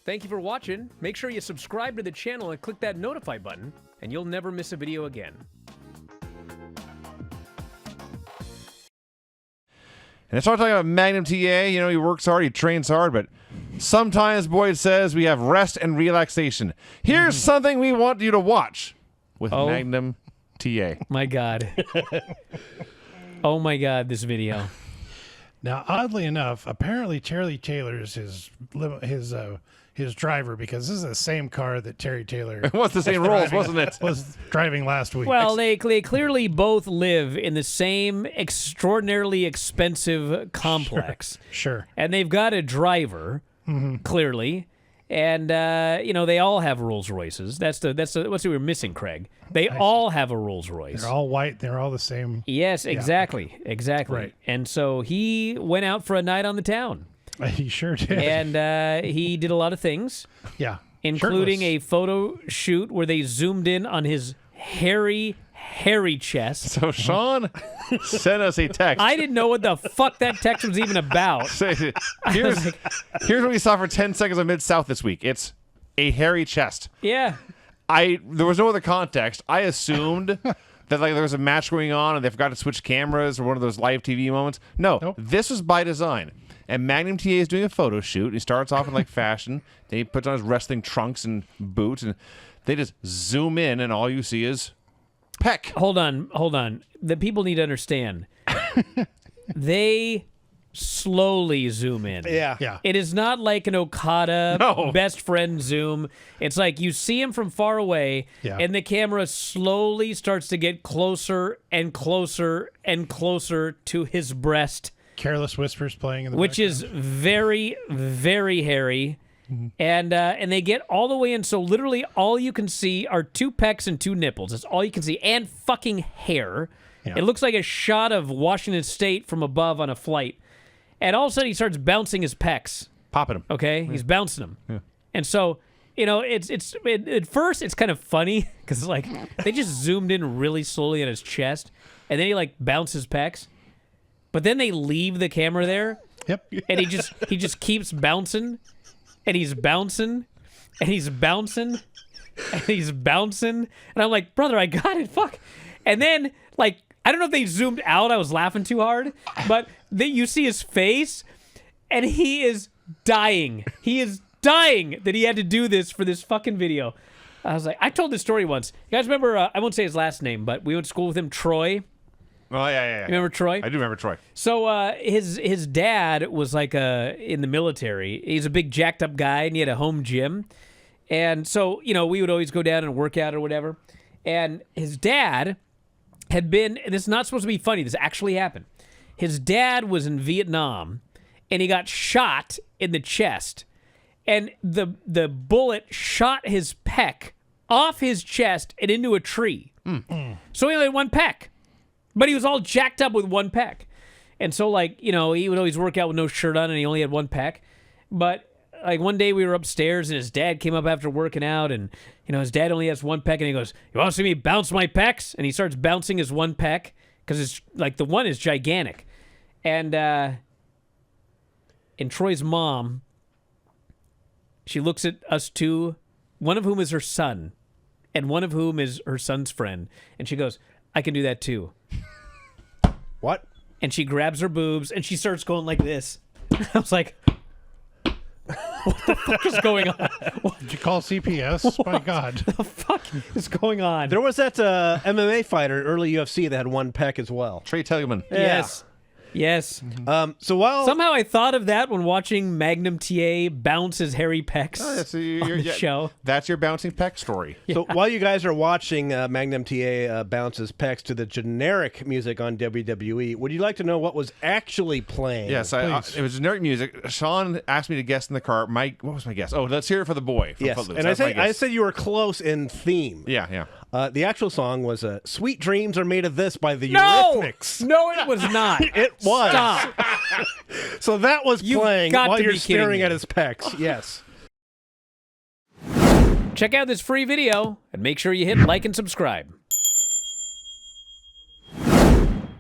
Thank you for watching. Make sure you subscribe to the channel and click that notify button, and you'll never miss a video again. And it's all talking about Magnum TA. You know, he works hard, he trains hard, but sometimes Boyd says we have rest and relaxation. Here's something we want you to watch with Magnum TA. My God. Oh my God, this video. Now, oddly enough, apparently Terry Taylor's his driver, because this is the same car that Terry Taylor It was the same rules, wasn't it? was driving last week. Well, they clearly both live in the same extraordinarily expensive complex. Sure. And they've got a driver, clearly. And, you know, they all have Rolls Royces. That's what's what we were missing, Craig. They all have a Rolls Royce. They're all white. They're all the same. Yes, exactly. Yeah. Exactly. Right. And so he went out for a night on the town. He sure did. And he did a lot of things. Yeah. Including Shirtless. a photo shoot where they zoomed in on his hairy chest. So Shawn sent us a text. I didn't know what the fuck that text was even about. Here's what we saw for 10 seconds on Mid-South this week. It's a hairy chest. Yeah. There was no other context. I assumed that like there was a match going on and they forgot to switch cameras or one of those live TV moments. No, Nope. This was by design. And Magnum TA is doing a photo shoot. He starts off in like fashion. Then he puts on his wrestling trunks and boots, and they just zoom in, and all you see is pec. Hold on. The people need to understand. They slowly zoom in. Yeah. It is not like an Okada best friend zoom. It's like you see him from far away, and the camera slowly starts to get closer and closer and closer to his breast. Careless Whispers playing in the which background. is very, very hairy. And they get all the way in, so literally all you can see are 2 pecs and 2 nipples. That's all you can see, and fucking hair. Yeah. It looks like a shot of Washington State from above on a flight. And all of a sudden he starts bouncing his pecs. Popping him. Okay? He's bouncing them. Yeah. And so, you know, at first it's kind of funny, because like they just zoomed in really slowly on his chest, and then he like bounces pecs. But then they leave the camera there. Yep. And he just keeps bouncing, and he's bouncing, and he's bouncing, and he's bouncing. And I'm like, brother, I got it. Fuck. And then, like, I don't know if they zoomed out. I was laughing too hard. But you see his face, and he is dying. He is dying that he had to do this for this fucking video. I was like, I told this story once. You guys remember, I won't say his last name, but we went to school with him, Troy. Oh, yeah. You remember Troy? I do remember Troy. So his dad was like in the military. He's a big jacked up guy, and he had a home gym. And so, you know, we would always go down and work out or whatever. And his dad had been, and this is not supposed to be funny, this actually happened. His dad was in Vietnam, and he got shot in the chest. And the bullet shot his pec off his chest and into a tree. So he only had 1 pec. But he was all jacked up with 1 pec. And so, like, you know, he would always work out with no shirt on, and he only had 1 pec. But, like, one day we were upstairs, and his dad came up after working out, and, you know, his dad only has 1 pec, and he goes, "You want to see me bounce my pecs?" And he starts bouncing his 1 pec, because it's, like, the one is gigantic. And Troy's mom, she looks at us two, one of whom is her son, and one of whom is her son's friend, and she goes, "I can do that too." What? And she grabs her boobs and she starts going like this. I was like, what the fuck is going on? What Did you call CPS? My God. the fuck is going on? There was that MMA fighter, early UFC, that had 1 pec as well. Trey Tellerman. Yes. Yes. So while Somehow I thought of that when watching Magnum TA bounce his hairy pecs on the show. That's your bouncing pec story. So while you guys are watching Magnum TA bounces pecs to the generic music on WWE, would you like to know what was actually playing? Yes, it was generic music. Shawn asked me to guess in the car. What was my guess? Oh, let's hear it for the boy. From Yes, Footloose. and That's my guess. I said you were close in theme. Yeah. The actual song was "Sweet Dreams Are Made of This" by the No! Eurythmics. No, it was not. It was. Stop. So that was You've playing got while to you're be kidding staring me. at his pecs. Yes. Check out this free video and make sure you hit like and subscribe.